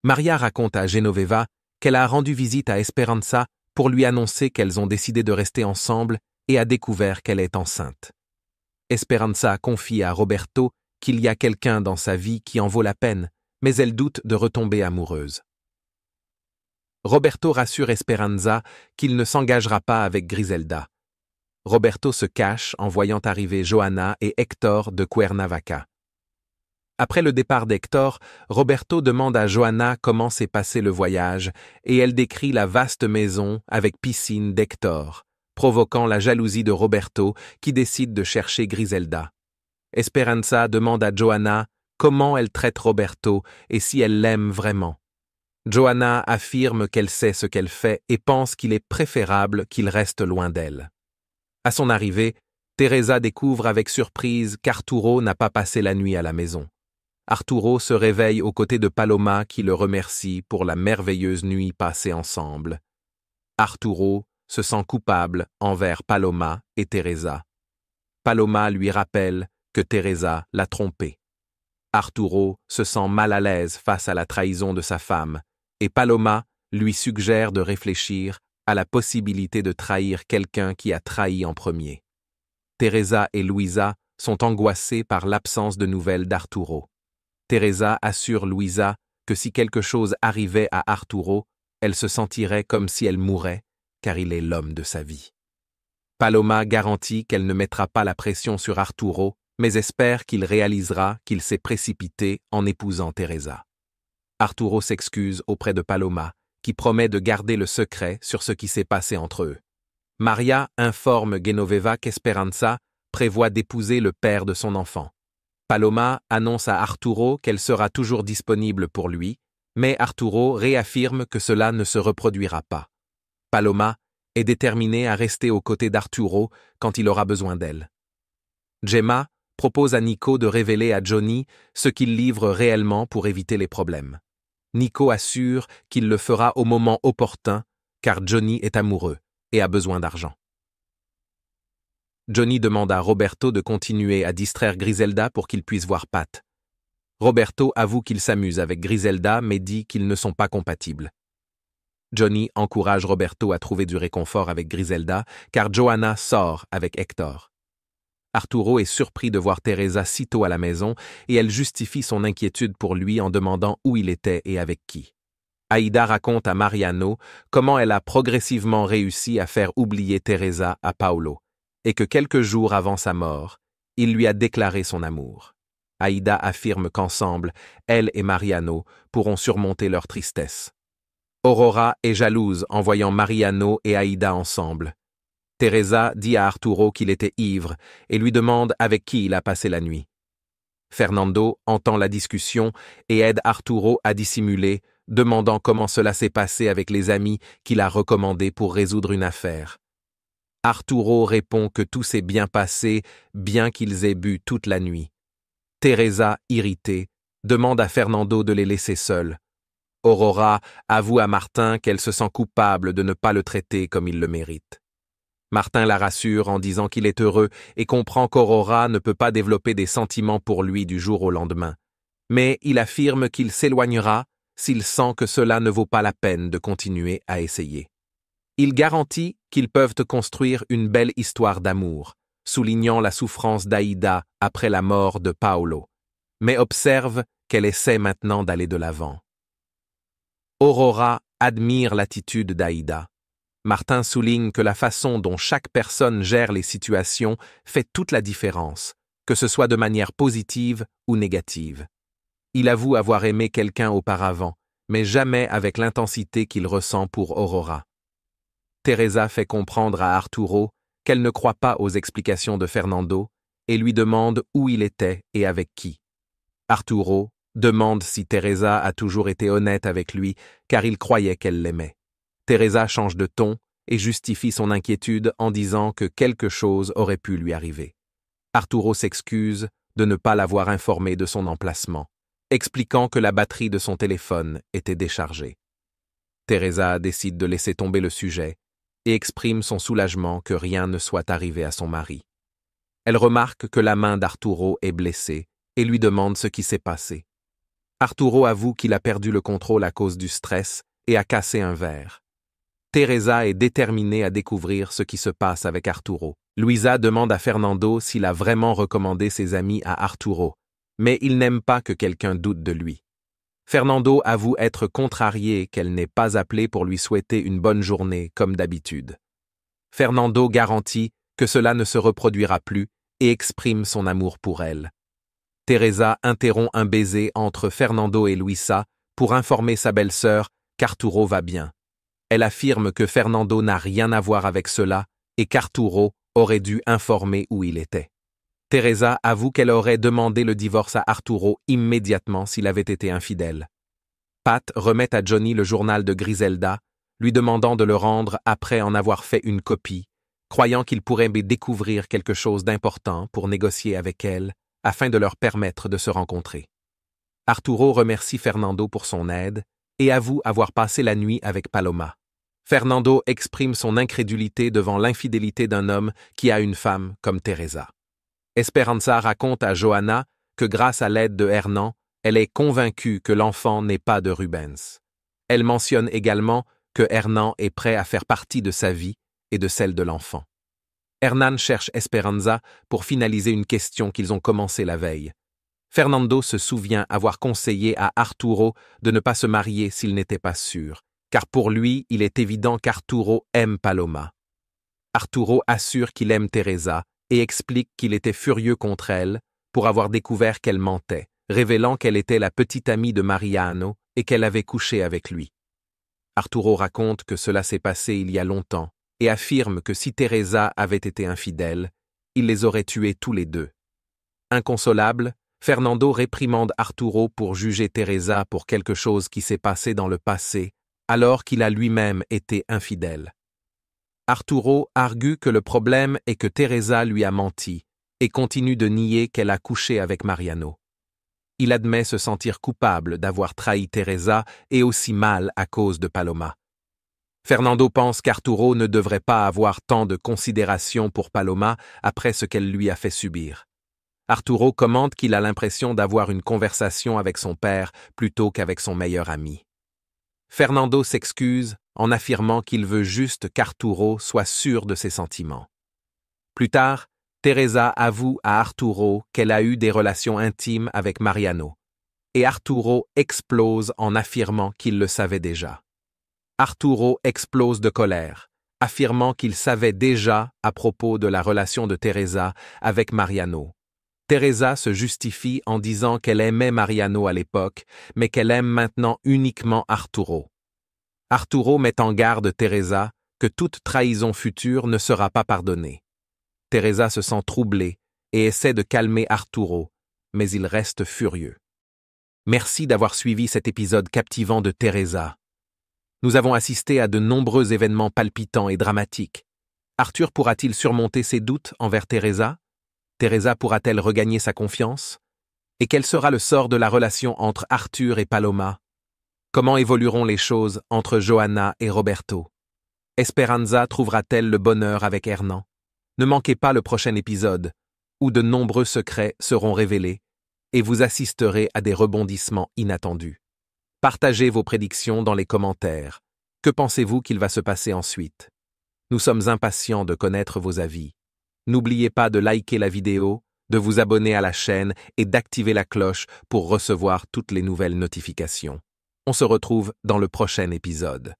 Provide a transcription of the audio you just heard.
Maria raconte à Genoveva qu'elle a rendu visite à Esperanza pour lui annoncer qu'elles ont décidé de rester ensemble et a découvert qu'elle est enceinte. Esperanza confie à Roberto qu'il y a quelqu'un dans sa vie qui en vaut la peine, mais elle doute de retomber amoureuse. Roberto rassure Esperanza qu'il ne s'engagera pas avec Griselda. Roberto se cache en voyant arriver Johanna et Hector de Cuernavaca. Après le départ d'Hector, Roberto demande à Johanna comment s'est passé le voyage et elle décrit la vaste maison avec piscine d'Hector, provoquant la jalousie de Roberto qui décide de chercher Griselda. Esperanza demande à Johanna comment elle traite Roberto et si elle l'aime vraiment. Johanna affirme qu'elle sait ce qu'elle fait et pense qu'il est préférable qu'il reste loin d'elle. À son arrivée, Teresa découvre avec surprise qu'Arturo n'a pas passé la nuit à la maison. Arturo se réveille aux côtés de Paloma qui le remercie pour la merveilleuse nuit passée ensemble. Arturo se sent coupable envers Paloma et Teresa. Paloma lui rappelle que Teresa l'a trompé. Arturo se sent mal à l'aise face à la trahison de sa femme et Paloma lui suggère de réfléchir à la possibilité de trahir quelqu'un qui a trahi en premier. Teresa et Luisa sont angoissées par l'absence de nouvelles d'Arturo. Teresa assure Luisa que si quelque chose arrivait à Arturo, elle se sentirait comme si elle mourait, car il est l'homme de sa vie. Paloma garantit qu'elle ne mettra pas la pression sur Arturo, mais espère qu'il réalisera qu'il s'est précipité en épousant Teresa. Arturo s'excuse auprès de Paloma, qui promet de garder le secret sur ce qui s'est passé entre eux. Maria informe Genoveva qu'Esperanza prévoit d'épouser le père de son enfant. Paloma annonce à Arturo qu'elle sera toujours disponible pour lui, mais Arturo réaffirme que cela ne se reproduira pas. Paloma est déterminée à rester aux côtés d'Arturo quand il aura besoin d'elle. Gemma propose à Nico de révéler à Johnny ce qu'il livre réellement pour éviter les problèmes. Nico assure qu'il le fera au moment opportun, car Johnny est amoureux et a besoin d'argent. Johnny demande à Roberto de continuer à distraire Griselda pour qu'il puisse voir Pat. Roberto avoue qu'il s'amuse avec Griselda mais dit qu'ils ne sont pas compatibles. Johnny encourage Roberto à trouver du réconfort avec Griselda car Johanna sort avec Hector. Arturo est surpris de voir Teresa si tôt à la maison et elle justifie son inquiétude pour lui en demandant où il était et avec qui. Aïda raconte à Mariano comment elle a progressivement réussi à faire oublier Teresa à Paolo et que quelques jours avant sa mort, il lui a déclaré son amour. Aïda affirme qu'ensemble, elle et Mariano pourront surmonter leur tristesse. Aurora est jalouse en voyant Mariano et Aïda ensemble. Teresa dit à Arturo qu'il était ivre et lui demande avec qui il a passé la nuit. Fernando entend la discussion et aide Arturo à dissimuler, demandant comment cela s'est passé avec les amis qu'il a recommandés pour résoudre une affaire. Arturo répond que tout s'est bien passé, bien qu'ils aient bu toute la nuit. Teresa, irritée, demande à Fernando de les laisser seuls. Aurora avoue à Martin qu'elle se sent coupable de ne pas le traiter comme il le mérite. Martin la rassure en disant qu'il est heureux et comprend qu'Aurora ne peut pas développer des sentiments pour lui du jour au lendemain. Mais il affirme qu'il s'éloignera s'il sent que cela ne vaut pas la peine de continuer à essayer. Il garantit qu'ils peuvent construire une belle histoire d'amour, soulignant la souffrance d'Aïda après la mort de Paolo, mais observe qu'elle essaie maintenant d'aller de l'avant. Aurora admire l'attitude d'Aïda. Martin souligne que la façon dont chaque personne gère les situations fait toute la différence, que ce soit de manière positive ou négative. Il avoue avoir aimé quelqu'un auparavant, mais jamais avec l'intensité qu'il ressent pour Aurora. Teresa fait comprendre à Arturo qu'elle ne croit pas aux explications de Fernando et lui demande où il était et avec qui. Arturo demande si Teresa a toujours été honnête avec lui car il croyait qu'elle l'aimait. Teresa change de ton et justifie son inquiétude en disant que quelque chose aurait pu lui arriver. Arturo s'excuse de ne pas l'avoir informé de son emplacement, expliquant que la batterie de son téléphone était déchargée. Teresa décide de laisser tomber le sujet et exprime son soulagement que rien ne soit arrivé à son mari. Elle remarque que la main d'Arturo est blessée et lui demande ce qui s'est passé. Arturo avoue qu'il a perdu le contrôle à cause du stress et a cassé un verre. Teresa est déterminée à découvrir ce qui se passe avec Arturo. Luisa demande à Fernando s'il a vraiment recommandé ses amis à Arturo, mais il n'aime pas que quelqu'un doute de lui. Fernando avoue être contrarié qu'elle n'ait pas appelé pour lui souhaiter une bonne journée comme d'habitude. Fernando garantit que cela ne se reproduira plus et exprime son amour pour elle. Teresa interrompt un baiser entre Fernando et Luisa pour informer sa belle-sœur qu'Arturo va bien. Elle affirme que Fernando n'a rien à voir avec cela et qu'Arturo aurait dû informer où il était. Teresa avoue qu'elle aurait demandé le divorce à Arturo immédiatement s'il avait été infidèle. Pat remet à Johnny le journal de Griselda, lui demandant de le rendre après en avoir fait une copie, croyant qu'il pourrait découvrir quelque chose d'important pour négocier avec elle, afin de leur permettre de se rencontrer. Arturo remercie Fernando pour son aide et avoue avoir passé la nuit avec Paloma. Fernando exprime son incrédulité devant l'infidélité d'un homme qui a une femme comme Teresa. Esperanza raconte à Johanna que grâce à l'aide de Hernan, elle est convaincue que l'enfant n'est pas de Rubens. Elle mentionne également que Hernan est prêt à faire partie de sa vie et de celle de l'enfant. Hernan cherche Esperanza pour finaliser une question qu'ils ont commencée la veille. Fernando se souvient avoir conseillé à Arturo de ne pas se marier s'il n'était pas sûr, car pour lui, il est évident qu'Arturo aime Paloma. Arturo assure qu'il aime Teresa et explique qu'il était furieux contre elle pour avoir découvert qu'elle mentait, révélant qu'elle était la petite amie de Mariano et qu'elle avait couché avec lui. Arturo raconte que cela s'est passé il y a longtemps et affirme que si Teresa avait été infidèle, il les aurait tués tous les deux. Inconsolable, Fernando réprimande Arturo pour juger Teresa pour quelque chose qui s'est passé dans le passé, alors qu'il a lui-même été infidèle. Arturo argue que le problème est que Teresa lui a menti et continue de nier qu'elle a couché avec Mariano. Il admet se sentir coupable d'avoir trahi Teresa et aussi mal à cause de Paloma. Fernando pense qu'Arturo ne devrait pas avoir tant de considération pour Paloma après ce qu'elle lui a fait subir. Arturo commente qu'il a l'impression d'avoir une conversation avec son père plutôt qu'avec son meilleur ami. Fernando s'excuse en affirmant qu'il veut juste qu'Arturo soit sûr de ses sentiments. Plus tard, Teresa avoue à Arturo qu'elle a eu des relations intimes avec Mariano, et Arturo explose en affirmant qu'il le savait déjà. Arturo explose de colère, affirmant qu'il savait déjà à propos de la relation de Teresa avec Mariano. Teresa se justifie en disant qu'elle aimait Mariano à l'époque, mais qu'elle aime maintenant uniquement Arturo. Arturo met en garde Teresa que toute trahison future ne sera pas pardonnée. Teresa se sent troublée et essaie de calmer Arturo, mais il reste furieux. Merci d'avoir suivi cet épisode captivant de Teresa. Nous avons assisté à de nombreux événements palpitants et dramatiques. Arthur pourra-t-il surmonter ses doutes envers Teresa? Teresa pourra-t-elle regagner sa confiance? Et quel sera le sort de la relation entre Arthur et Paloma? Comment évolueront les choses entre Johanna et Roberto? Esperanza trouvera-t-elle le bonheur avec Hernan? Ne manquez pas le prochain épisode, où de nombreux secrets seront révélés, et vous assisterez à des rebondissements inattendus. Partagez vos prédictions dans les commentaires. Que pensez-vous qu'il va se passer ensuite? Nous sommes impatients de connaître vos avis. N'oubliez pas de liker la vidéo, de vous abonner à la chaîne et d'activer la cloche pour recevoir toutes les nouvelles notifications. On se retrouve dans le prochain épisode.